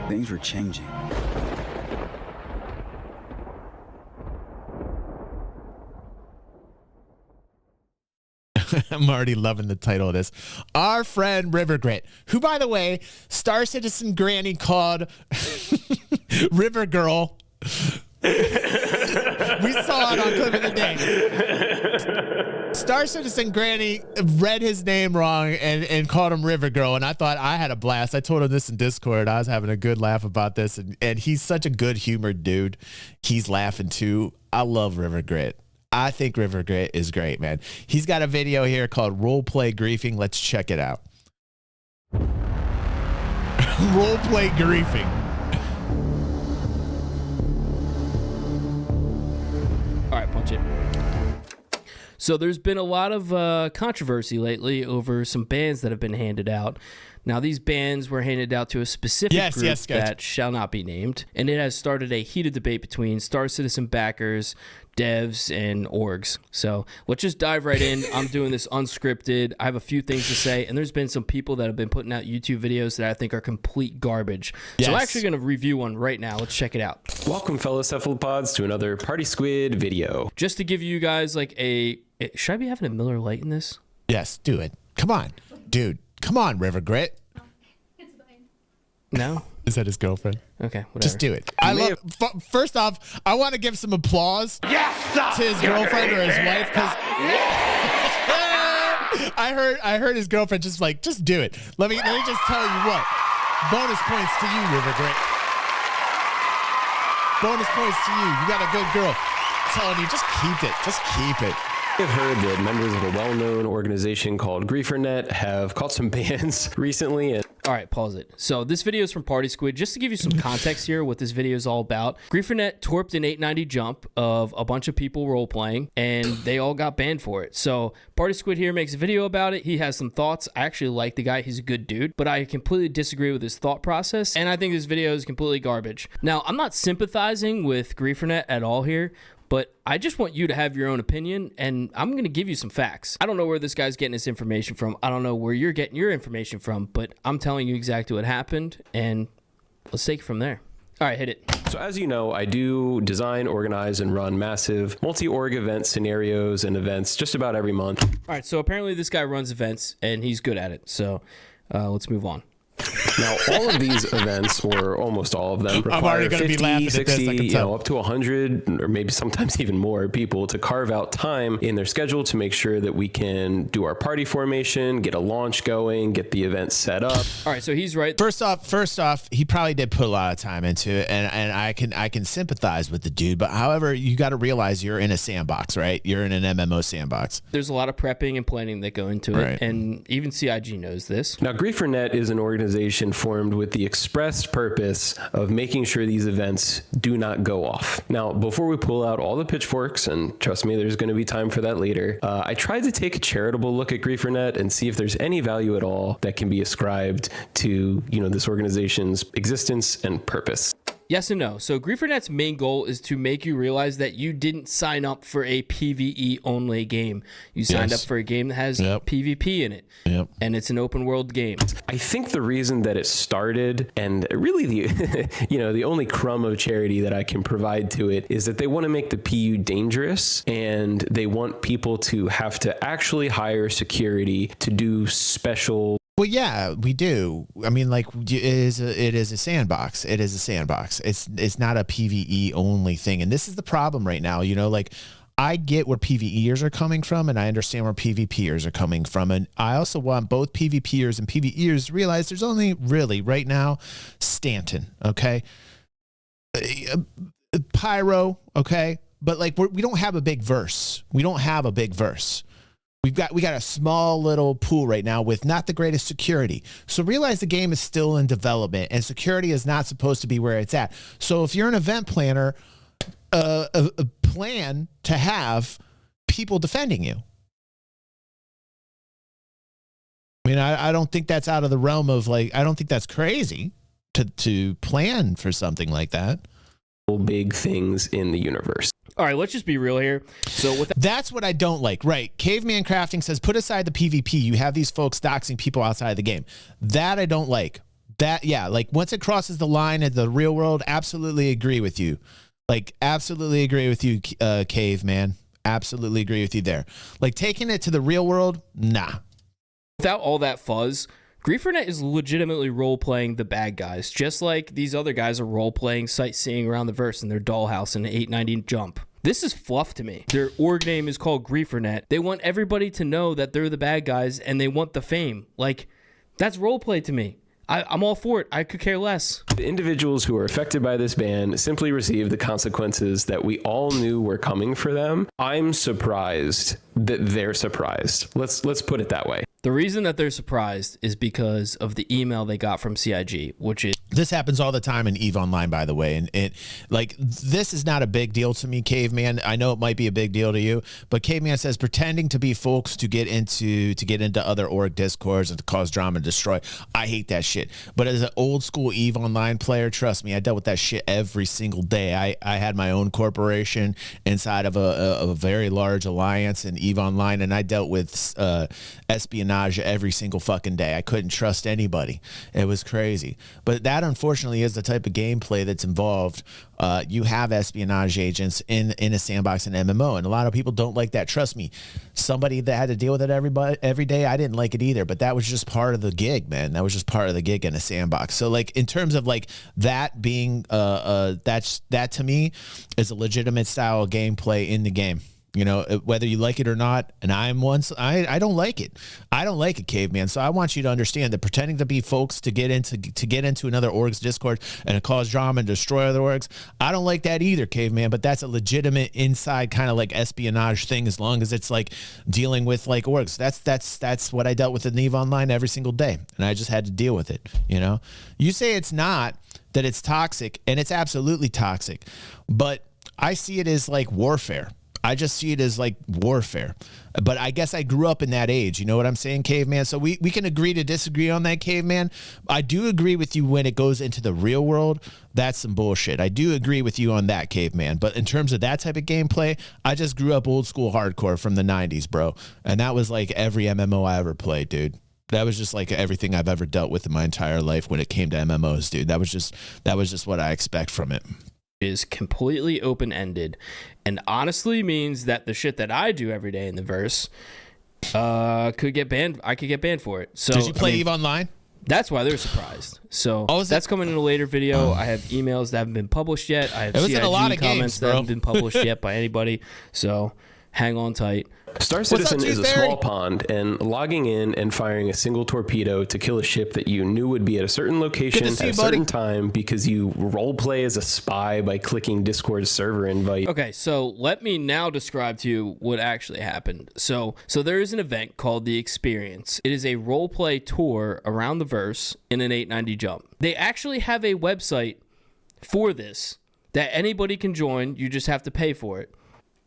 Things were changing. I'm already loving the title of this. Our friend RiverGrit, who, by the way, StarCitizen Granny called River Girl. We saw it on Clip of the Day. StarCitizen Granny read his name wrong and called him River Girl, and I thought I had a blast. I told him this in Discord. I was having a good laugh about this, and he's such a good-humored dude. He's laughing, too. I love RiverGrit. I think RiverGrit is great, man. He's got a video here called Roleplay Griefing. Let's check it out. Roleplay Griefing. All right, punch it. So there's been a lot of controversy lately over some bans that have been handed out. Now, these bans were handed out to a specific group that shall not be named, and it has started a heated debate between StarCitizen backers, devs, and orgs. So let's just dive right in. I'm doing this unscripted. I have a few things to say, and there's been some people that have been putting out YouTube videos that I think are complete garbage. Yes. So I'm actually going to review one right now. Let's check it out. Welcome, fellow cephalopods, to another Party Squid video. Just to give you guys like should I be having a Miller Lite in this? Yes, do it. Come on, dude. Come on, RiverGrit. It's fine. No? Is that his girlfriend? Okay, whatever. Just do it. First off, I want to give some applause to his girlfriend or his wife, because I heard his girlfriend just do it. Let me just tell you what. Bonus points to you, RiverGrit. Bonus points to you. You got a good girl. I'm telling you, just keep it. Just keep it. I've heard that members of a well-known organization called GrieferNet have caught some bans recently. All right, pause it. So this video is from Party Squid. Just to give you some context here, what this video is all about. GrieferNet torped an 890 jump of a bunch of people role-playing, and they all got banned for it. So Party Squid here makes a video about it. He has some thoughts. I actually like the guy. He's a good dude, but I completely disagree with his thought process, and I think this video is completely garbage. Now, I'm not sympathizing with GrieferNet at all here, but I just want you to have your own opinion, and I'm going to give you some facts. I don't know where this guy's getting his information from. I don't know where you're getting your information from, but I'm telling you exactly what happened, and let's take it from there. All right, hit it. So as you know, I do design, organize, and run massive multi-org event scenarios and events just about every month. All right, so apparently this guy runs events, and he's good at it. So let's move on. Now, all of these events, or almost all of them, require 50, 60, up to 100, or maybe sometimes even more people to carve out time in their schedule to make sure that we can do our party formation, get a launch going, get the event set up. All right, so he's right. First off, he probably did put a lot of time into it, and I can sympathize with the dude. But however, you got to realize you're in a sandbox, right? You're in an MMO sandbox. There's a lot of prepping and planning that go into it, and even CIG knows this. Now, GrieferNet is an organization formed with the express purpose of making sure these events do not go off. Now, before we pull out all the pitchforks, and trust me, there's going to be time for that later, I tried to take a charitable look at GrieferNet and see if there's any value at all that can be ascribed to, this organization's existence and purpose. Yes and no. So GrieferNet's main goal is to make you realize that you didn't sign up for a PvE only game. You signed up for a game that has PvP in it. And it's an open world game. I think the reason that it started, and really the only crumb of charity that I can provide to it, is that they want to make the PU dangerous, and they want people to have to actually hire security to do special. Well, yeah, we do. I mean, like, it is a sandbox. It is a sandbox. It's not a PvE only thing. And this is the problem right now. Like, I get where PvEers are coming from, and I understand where PvPers are coming from. And I also want both PvPers and PvEers to realize there's only really right now Stanton, okay? Pyro, okay? But like, we don't have a big verse. We don't have a big verse. We got a small little pool right now with not the greatest security. So realize the game is still in development, and security is not supposed to be where it's at. So if you're an event planner, a plan to have people defending you. I mean, I don't think that's out of the realm of, like, I don't think that's crazy to plan for something like that. Big things in the universe. All right, let's just be real here. So that's what I don't like. Right. Caveman Crafting says, put aside the PvP. You have these folks doxing people outside of the game. That I don't like. That, yeah, like once it crosses the line at the real world, absolutely agree with you. Like, absolutely agree with you, Caveman. Absolutely agree with you there. Like, taking it to the real world, nah. Without all that fuzz, GrieferNet is legitimately role-playing the bad guys, just like these other guys are role-playing sightseeing around the verse in their dollhouse in an 890 jump. This is fluff to me. Their org name is called GrieferNet. They want everybody to know that they're the bad guys, and they want the fame. Like, that's roleplay to me. I'm all for it. I could care less. The individuals who are affected by this ban simply receive the consequences that we all knew were coming for them. I'm surprised that they're surprised. Let's put it that way. The reason that they're surprised is because of the email they got from CIG, which is... This happens all the time in EVE Online, by the way. And this is not a big deal to me, Caveman. I know it might be a big deal to you, but Caveman says pretending to be folks to get into other org discords and to cause drama and destroy. I hate that shit. But as an old school EVE Online player, trust me, I dealt with that shit every single day. I had my own corporation inside of a very large alliance in EVE Online, and I dealt with espionage every single fucking day. I couldn't trust anybody. It was crazy. But that unfortunately is the type of gameplay that's involved. You have espionage agents in a sandbox and MMO, and a lot of people don't like that. Trust me, somebody that had to deal with it every day, I didn't like it either, but that was just part of the gig, man. That was just part of the gig in a sandbox. So like in terms of like that being that to me is a legitimate style of gameplay in the game. You know, whether you like it or not, and I don't like it. I don't like it, Caveman. So I want you to understand that pretending to be folks to get into another org's Discord and to cause drama and destroy other orgs, I don't like that either, Caveman. But that's a legitimate inside kind of like espionage thing, as long as it's like dealing with like orgs. That's what I dealt with in EVE Online every single day, and I just had to deal with it. You know, you say it's not, that it's toxic, and it's absolutely toxic, but I see it as like warfare. I just see it as like warfare. But I guess I grew up in that age. You know what I'm saying, Caveman? So we can agree to disagree on that, Caveman. I do agree with you when it goes into the real world. That's some bullshit. I do agree with you on that, Caveman. But in terms of that type of gameplay, I just grew up old school hardcore from the 90s, bro. And that was like every MMO I ever played, dude. That was just like everything I've ever dealt with in my entire life when it came to MMOs, dude. That was just what I expect from it. Is completely open-ended and honestly means that the shit that I do every day in the verse could get banned. I could get banned for it. So did you play EVE Online? That's why they're surprised. So that's coming in a later video. I have emails that haven't been published yet. I have CIG comments games, that haven't been published yet by anybody. So hang on tight. StarCitizen is a small pond, and logging in and firing a single torpedo to kill a ship that you knew would be at a certain location at a certain time because you roleplay as a spy by clicking Discord's server invite. Okay, so let me now describe to you what actually happened. So there is an event called The Experience. It is a roleplay tour around the verse in an 890 jump. They actually have a website for this that anybody can join. You just have to pay for it.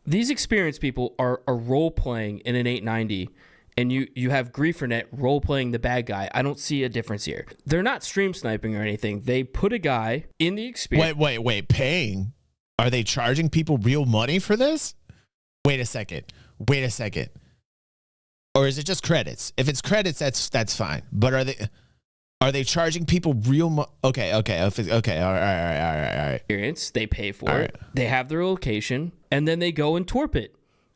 These experienced people are role-playing in an 890, and you have GrieferNet role-playing the bad guy. I don't see a difference here. They're not stream sniping or anything. They put a guy in the experience. Wait, paying? Are they charging people real money for this? Wait a second. Or is it just credits? If it's credits, that's fine. But are they charging people real money? Okay, all right. Experience, they pay for it. They have their location, and then they go and torp it.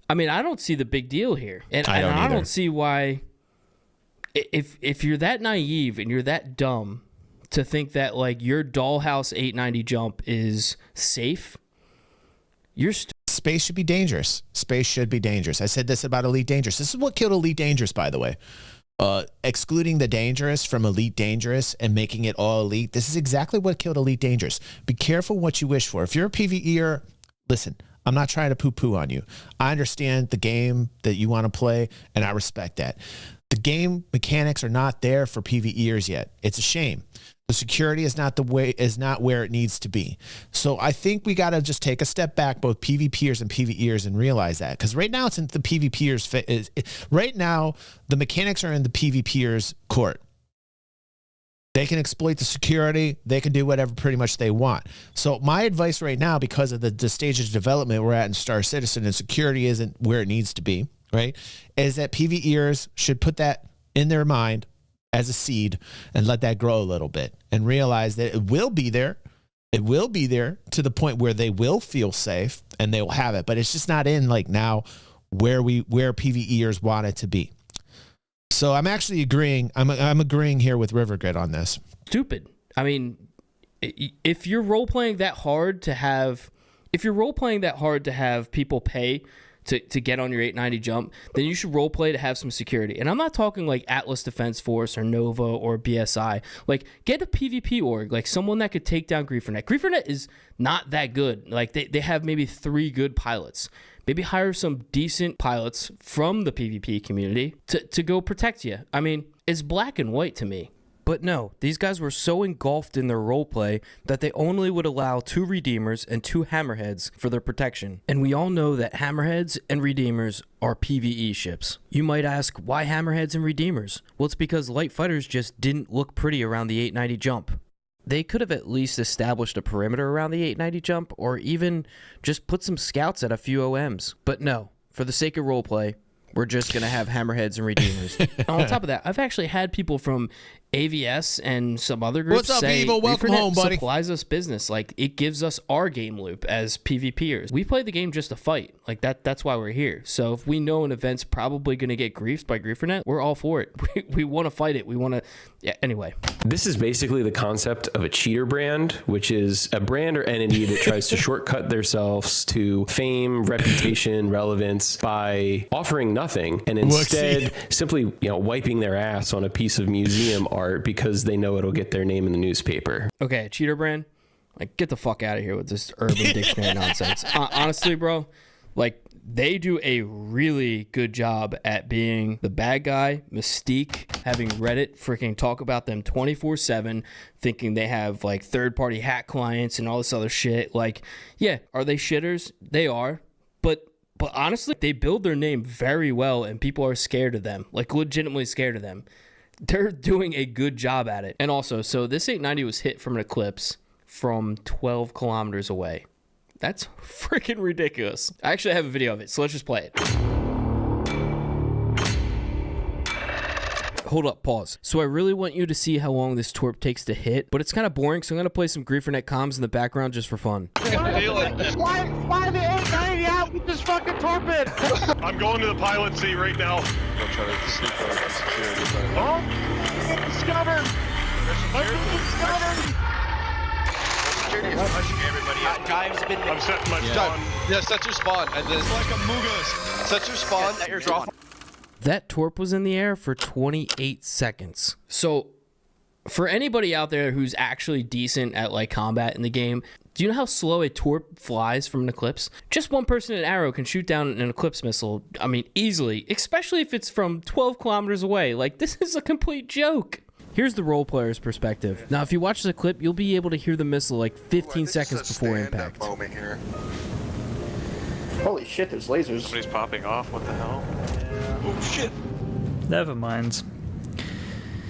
I mean, I don't see the big deal here. And I don't see why, if you're that naive and you're that dumb to think that like your dollhouse 890 jump is safe, you're Space should be dangerous. Space should be dangerous. I said this about Elite Dangerous. This is what killed Elite Dangerous, by the way. Excluding the dangerous from Elite Dangerous and making it all elite. This is exactly what killed Elite Dangerous. Be careful what you wish for. If you're a PvEer, listen, I'm not trying to poo-poo on you. I understand the game that you want to play, and I respect that. The game mechanics are not there for PvEers yet. It's a shame. The security is not where it needs to be. So I think we got to just take a step back, both PvPers and PvEers, and realize that. Because right now it's in the PvPers. Right now, the mechanics are in the PvPers' court. They can exploit the security. They can do whatever pretty much they want. So my advice right now, because of the stage of development we're at in StarCitizen and security isn't where it needs to be, right, is that PvEers should put that in their mind as a seed and let that grow a little bit and realize that it will be there. It will be there to the point where they will feel safe and they will have it, but it's just not in like now where PvEers want it to be. So I'm actually agreeing. I'm agreeing here with RiverGrit on this. Stupid. I mean, if you're role playing that hard to have people pay to get on your 890 jump, then you should role play to have some security. And I'm not talking like Atlas Defense Force or Nova or BSI. Like, get a PvP org, like someone that could take down GrieferNet. GrieferNet is not that good. Like, they have maybe 3 good pilots. Maybe hire some decent pilots from the PvP community to go protect you. I mean, it's black and white to me. But no, these guys were so engulfed in their roleplay that they only would allow 2 Redeemers and 2 Hammerheads for their protection. And we all know that Hammerheads and Redeemers are PvE ships. You might ask, why Hammerheads and Redeemers? Well, it's because light fighters just didn't look pretty around the 890 jump. They could have at least established a perimeter around the 890 jump, or even just put some scouts at a few OMs. But no, for the sake of roleplay, we're just going to have Hammerheads and Redeemers. And on top of that, I've actually had people from AVS and some other groups What's up, say, Evo? Welcome home, buddy. Supplies us business. Like, it gives us our game loop as PvPers. We play the game just to fight. Like, that's why we're here. So if we know an event's probably going to get griefed by GrieferNet, we're all for it. We want to fight it. We want to... Yeah, anyway. This is basically the concept of a cheater brand, which is a brand or entity that tries to shortcut themselves to fame, reputation, relevance by offering nothing and instead simply, wiping their ass on a piece of museum art because they know it'll get their name in the newspaper. Okay, cheater brand, like, get the fuck out of here with this Urban Dictionary nonsense. Honestly, bro, like, they do a really good job at being the bad guy, Mystique, having Reddit freaking talk about them 24/7, thinking they have like third-party hack clients and all this other shit. Like, yeah, are they shitters? They are, but honestly, they build their name very well, and people are scared of them, like legitimately scared of them. They're doing a good job at it. And also, so this 890 was hit from an eclipse from 12 kilometers away. That's freaking ridiculous. I actually have a video of it, so let's just play it. Hold up, pause. So I really want you to see how long this torp takes to hit, but it's kind of boring, so I'm going to play some GrieferNet comms in the background just for fun. Why the 890 out with this fucking torpid? I'm going to the pilot seat right now. They'll try to sneak out the security. Oh, discovered! Discovered! Security is pushing everybody up. Guy's been... I'm setting my spawn. Yeah, set your spawn. And then, it's like a Mugas. Set your spawn. Set your spawn. That torp was in the air for 28 seconds. So for anybody out there who's actually decent at like combat in the game, do you know how slow a torp flies from an eclipse? Just one person in an arrow can shoot down an eclipse missile, I mean, easily, especially if it's from 12 kilometers away. Like, this is a complete joke. Here's the role player's perspective. Now, if you watch the clip, you'll be able to hear the missile like 15 seconds before impact. Moment here. Holy shit, there's lasers. Somebody's popping off. What the hell? Oh shit. Never mind.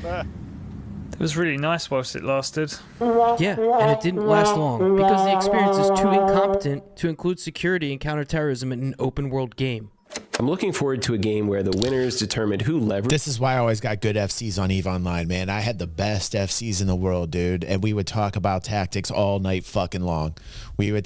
It was really nice whilst it lasted. Yeah, and it didn't last long because the experience is too incompetent to include security and counterterrorism in an open world game. I'm looking forward to a game where the winners determined who leveraged. This is why I always got good FCs on EVE Online, man. I had the best FCs in the world, dude. And we would talk about tactics all night fucking long. We would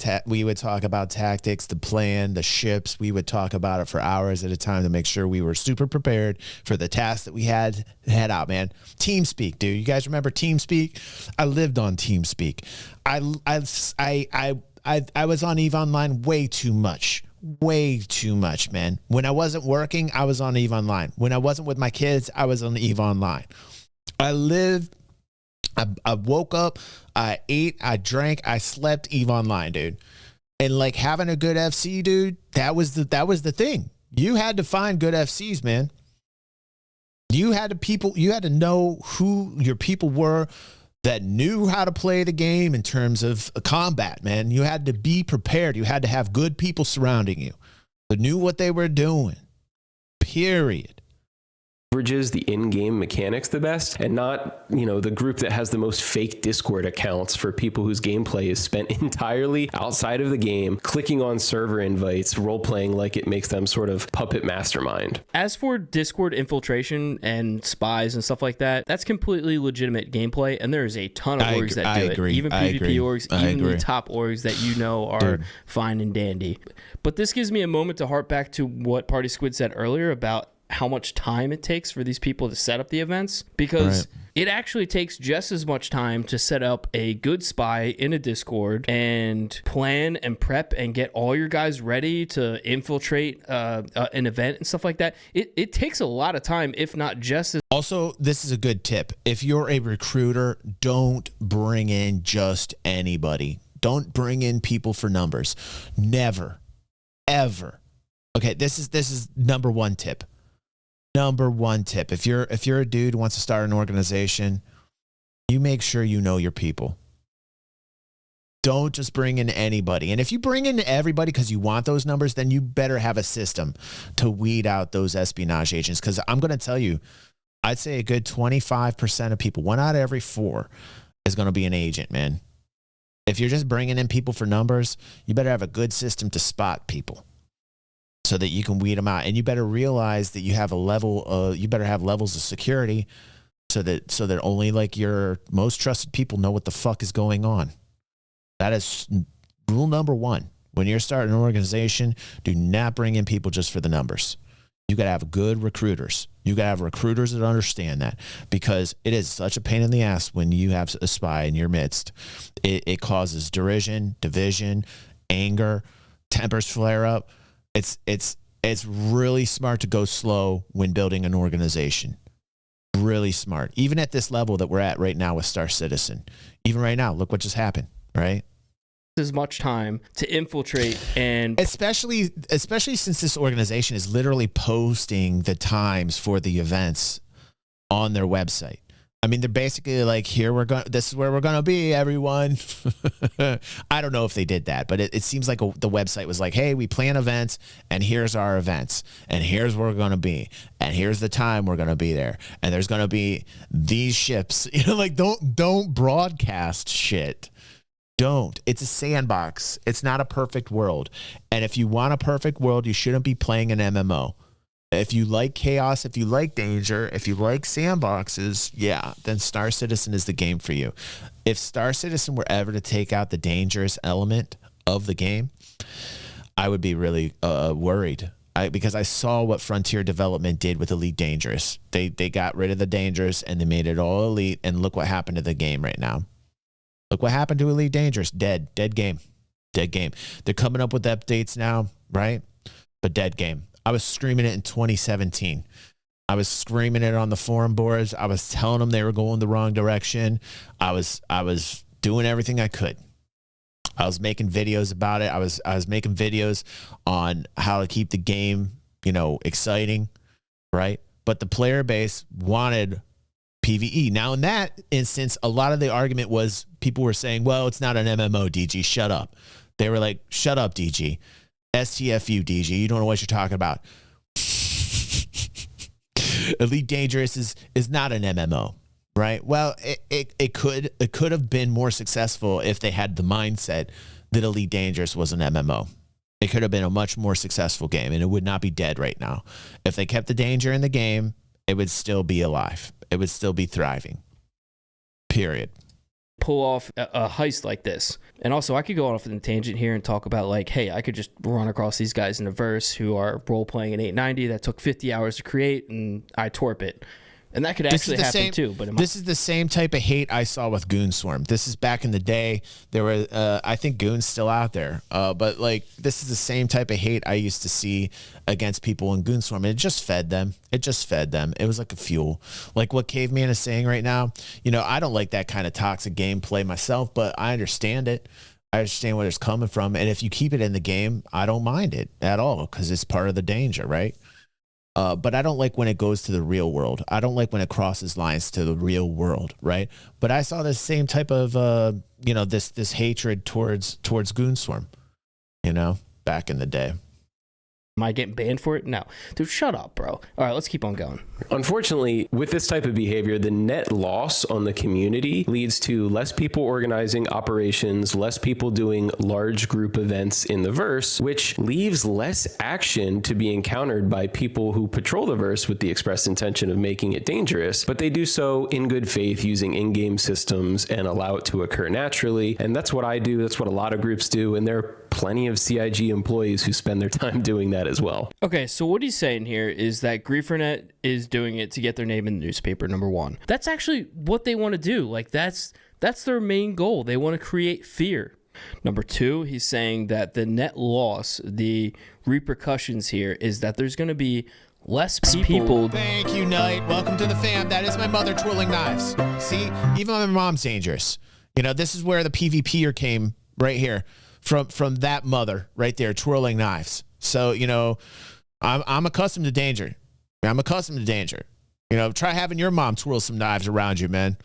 talk about tactics, the plan, the ships. We would talk about it for hours at a time to make sure we were super prepared for the task that we had head out, man. TeamSpeak, dude. You guys remember TeamSpeak? I lived on TeamSpeak. I was on EVE Online way too much. Way too much, man. When I wasn't working, I was on EVE Online. When I wasn't with my kids, I was on EVE Online. I woke up, I ate, I drank, I slept EVE Online, dude. And like having a good FC, dude, that was the thing. You had to find good FCs, man. You had to know who your people were that knew how to play the game in terms of combat, man. You had to be prepared. You had to have good people surrounding you that knew what they were doing. Period. leverages the in-game mechanics the best, and not, you know, the group that has the most fake Discord accounts for people whose gameplay is spent entirely outside of the game, clicking on server invites, role-playing like it makes them sort of puppet mastermind. As for Discord infiltration and spies and stuff like that, that's completely legitimate gameplay, and there's a ton of orgs that do it. Even PvP orgs, even the top orgs that you know are fine and dandy. But this gives me a moment to harp back to what Party Squid said earlier about how much time it takes for these people to set up the events, because it actually takes just as much time to set up a good spy in a Discord and plan and prep and get all your guys ready to infiltrate an event and stuff like that. It takes a lot of time, if not just as. Also, this is a good tip. If you're a recruiter, don't bring in just anybody. Don't bring in people for numbers. Never, ever. Okay, this is number one tip. Number one tip. If you're a dude who wants to start an organization, you make sure you know your people. Don't just bring in anybody. And if you bring in everybody because you want those numbers, then you better have a system to weed out those espionage agents. Because I'm going to tell you, I'd say a good 25% of people, 1 out of every 4, is going to be an agent, man. If you're just bringing in people for numbers, you better have a good system to spot people, so that you can weed them out. And you better realize that you have a level you better have levels of security so that only like your most trusted people know what the fuck is going on. That is rule number 1. When you're starting an organization, do not bring in people just for the numbers. You got to have good recruiters. You got to have recruiters that understand that, because it is such a pain in the ass when you have a spy in your midst. It causes derision, division, anger, tempers flare up. It's really smart to go slow when building an organization. Really smart. Even at this level that we're at right now with StarCitizen. Even right now, look what just happened, right? As much time to infiltrate, and especially since this organization is literally posting the times for the events on their website. I mean, they're basically like, this is where we're going to be, everyone. I don't know if they did that, but it seems like the website was like, hey, we plan events, and here's our events, and here's where we're going to be, and here's the time we're going to be there, and there's going to be these ships. You know, like, don't broadcast shit. Don't. It's a sandbox. It's not a perfect world. And if you want a perfect world, you shouldn't be playing an MMO. If you like chaos, if you like danger, if you like sandboxes, yeah, then StarCitizen is the game for you. If StarCitizen were ever to take out the dangerous element of the game, I would be really worried. Because I saw what Frontier Development did with Elite Dangerous. They got rid of the dangerous and they made it all elite, and look what happened to the game right now. Look what happened to Elite Dangerous. Dead game. They're coming up with updates now, right? But dead game. I was screaming it in 2017. I was screaming it on the forum boards. I was telling them they were going the wrong direction. I was doing everything I could. I was making videos about it. I was making videos on how to keep the game, exciting, right? But the player base wanted PvE. Now, in that instance, a lot of the argument was people were saying, well, it's not an MMO, DG, shut up. They were like, shut up, DG. STFU, DG, you don't know what you're talking about. Elite Dangerous is not an MMO, right? Well, it could have been more successful if they had the mindset that Elite Dangerous was an MMO. It could have been a much more successful game, and it would not be dead right now. If they kept the danger in the game, it would still be alive. It would still be thriving. Period. Pull off a heist like this. And also, I could go off on a tangent here and talk about, like, hey, I could just run across these guys in a verse who are role-playing an 890 that took 50 hours to create, and I torp it. And that could actually happen too. But this is the same type of hate I saw with Goon Swarm. This is back in the day. There were, I think Goon's still out there. But like, this is the same type of hate I used to see against people in Goon Swarm. And it just fed them. It was like a fuel. Like what Caveman is saying right now. I don't like that kind of toxic gameplay myself, but I understand it. I understand where it's coming from. And if you keep it in the game, I don't mind it at all, because it's part of the danger, right? But I don't like when it goes to the real world. I don't like when it crosses lines to the real world, right? But I saw this same type of, this hatred towards Goon Swarm, back in the day. Am I getting banned for it? No. Dude, shut up, bro. All right, let's keep on going. Unfortunately, with this type of behavior, the net loss on the community leads to less people organizing operations, less people doing large group events in the verse, which leaves less action to be encountered by people who patrol the verse with the express intention of making it dangerous, but they do so in good faith using in-game systems and allow it to occur naturally. And that's what I do. That's what a lot of groups do. And there are plenty of CIG employees who spend their time doing that as well. Okay, so what he's saying here is that GrieferNet is doing it to get their name in the newspaper, number one. That's actually what they want to do. Like, that's their main goal. They want to create fear. Number two, he's saying that the net loss, the repercussions here, is that there's going to be less people. Thank you, Knight. Welcome to the fam. That is my mother twirling knives. See, even my mom's dangerous. You know, this is where the PvPer came right here from that mother right there twirling knives. So, you know, I'm accustomed to danger. I'm accustomed to danger. You know, try having your mom twirl some knives around you, man.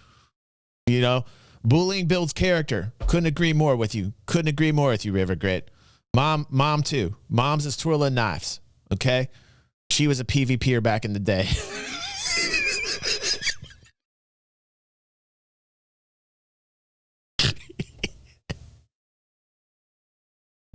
You know, bullying builds character. Couldn't agree more with you. Couldn't agree more with you, RiverGrit. Mom too. Mom's is twirling knives. Okay, she was a PvPer back in the day.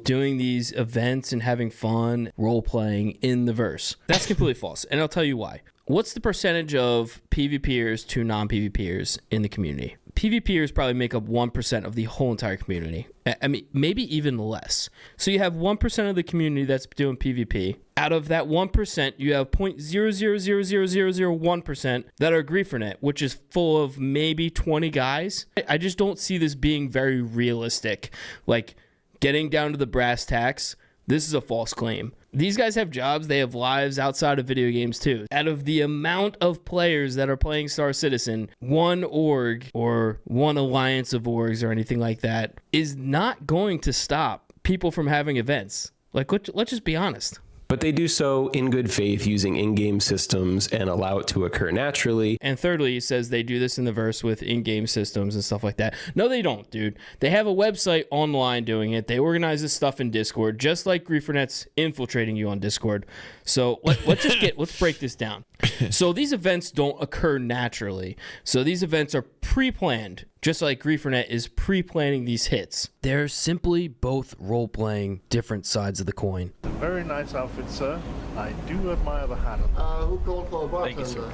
Doing these events and having fun role-playing in the verse. That's completely false, and I'll tell you why. What's the percentage of PvPers to non-PvPers in the community? PvPers probably make up 1% of the whole entire community. I mean, maybe even less. So you have 1% of the community that's doing PvP. Out of that 1%, you have 0.0000001% that are GrieferNet, which is full of maybe 20 guys. I just don't see this being very realistic. Like, getting down to the brass tacks, this is a false claim. These guys have jobs, they have lives outside of video games too. Out of the amount of players that are playing StarCitizen, one org or one alliance of orgs or anything like that is not going to stop people from having events. Like, let's just be honest. But they do so in good faith using in-game systems and allow it to occur naturally. And thirdly, he says they do this in the verse with in-game systems and stuff like that. No, they don't, dude. They have a website online doing it. They organize this stuff in Discord, just like GrieferNet's infiltrating you on Discord. So let's break this down. So these events don't occur naturally. So these events are pre-planned, just like GrieferNet is pre-planning these hits. They're simply both role-playing different sides of the coin. Very nice outfit, sir. I do admire the hat. Who called for a bartender? Thank you, sir.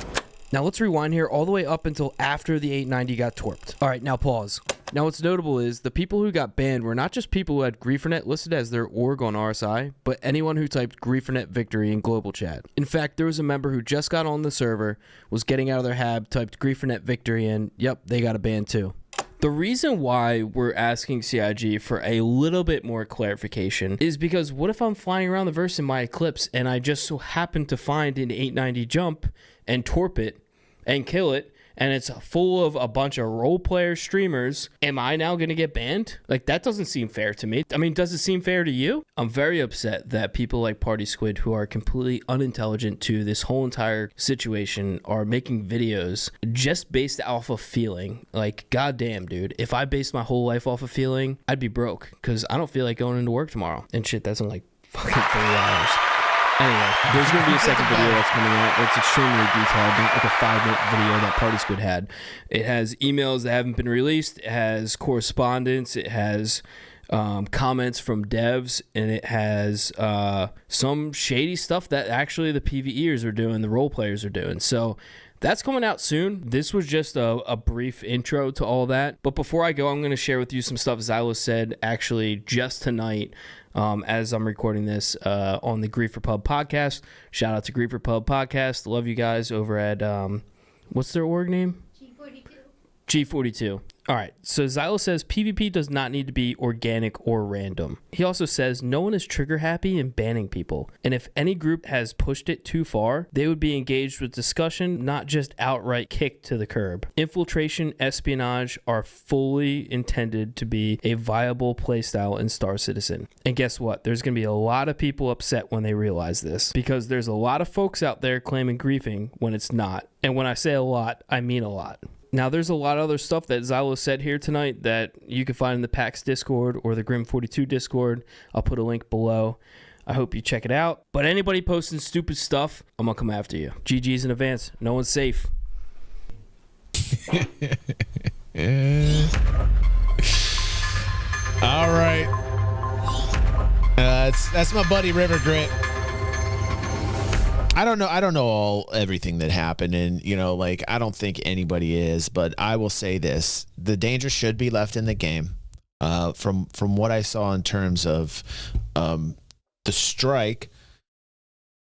Now let's rewind here all the way up until after the 890 got torped. All right, now pause. Now what's notable is the people who got banned were not just people who had GrieferNet listed as their org on RSI, but anyone who typed GrieferNet victory in global chat. In fact, there was a member who just got on the server, was getting out of their hab, typed GrieferNet victory, and yep, they got a ban too. The reason why we're asking CIG for a little bit more clarification is because what if I'm flying around the verse in my Eclipse and I just so happen to find an 890 jump and torp it and kill it, and it's full of a bunch of role player streamers? Am I now going to get banned? Like, that doesn't seem fair to me. I mean, does it seem fair to you? I'm very upset that people like Party Squid, who are completely unintelligent to this whole entire situation, are making videos just based off of feeling. Like, goddamn, dude, if I based my whole life off of feeling, I'd be broke, because I don't feel like going into work tomorrow. And shit, that's in like fucking 3 hours. Anyway, there's going to be a second video that's coming out. It's extremely detailed, not like a 5-minute video that Party Squid had. It has emails that haven't been released. It has correspondence. It has comments from devs. And it has some shady stuff that actually the PvEers are doing, the role players are doing. So that's coming out soon. This was just a brief intro to all that. But before I go, I'm going to share with you some stuff Xylo said actually just tonight as I'm recording this on the GrieferPub podcast. Shout out to GrieferPub podcast. Love you guys over at, what's their org name? G42. All right, so Xylo says PvP does not need to be organic or random. He also says no one is trigger happy in banning people, and if any group has pushed it too far, they would be engaged with discussion, not just outright kicked to the curb. Infiltration, espionage are fully intended to be a viable playstyle in StarCitizen. And guess what? There's going to be a lot of people upset when they realize this, because there's a lot of folks out there claiming griefing when it's not. And when I say a lot, I mean a lot. Now, there's a lot of other stuff that Xylo said here tonight that you can find in the PAX Discord or the Grim42 Discord. I'll put a link below. I hope you check it out. But anybody posting stupid stuff, I'm going to come after you. GG's in advance. No one's safe. All right. That's my buddy RiverGrit. I don't know everything that happened, and like I don't think anybody is, but I will say this: the danger should be left in the game. From what I saw in terms of the strike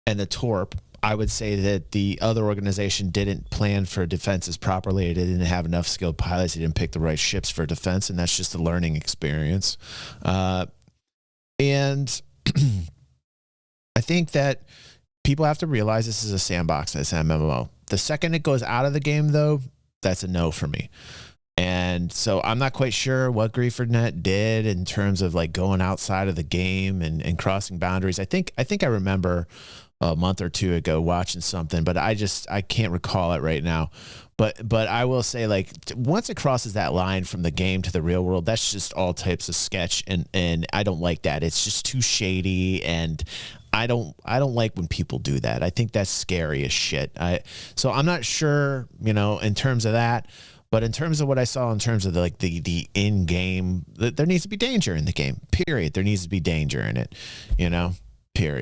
and the torp, I would say that the other organization didn't plan for defenses properly. They didn't have enough skilled pilots. They didn't pick the right ships for defense, and that's just a learning experience. And I think that people have to realize this is a sandbox and it's an MMO. The second it goes out of the game, though, that's a no for me. And so I'm not quite sure what GrieferNet did in terms of like going outside of the game and crossing boundaries. I think I remember a month or two ago watching something, but I can't recall it right now. But I will say, like, once it crosses that line from the game to the real world, that's just all types of sketch, and I don't like that. It's just too shady, and I don't like when people do that. I think that's scary as shit. So I'm not sure, in terms of that, but in terms of what I saw in terms of the in-game, there needs to be danger in the game. Period. There needs to be danger in it. Period.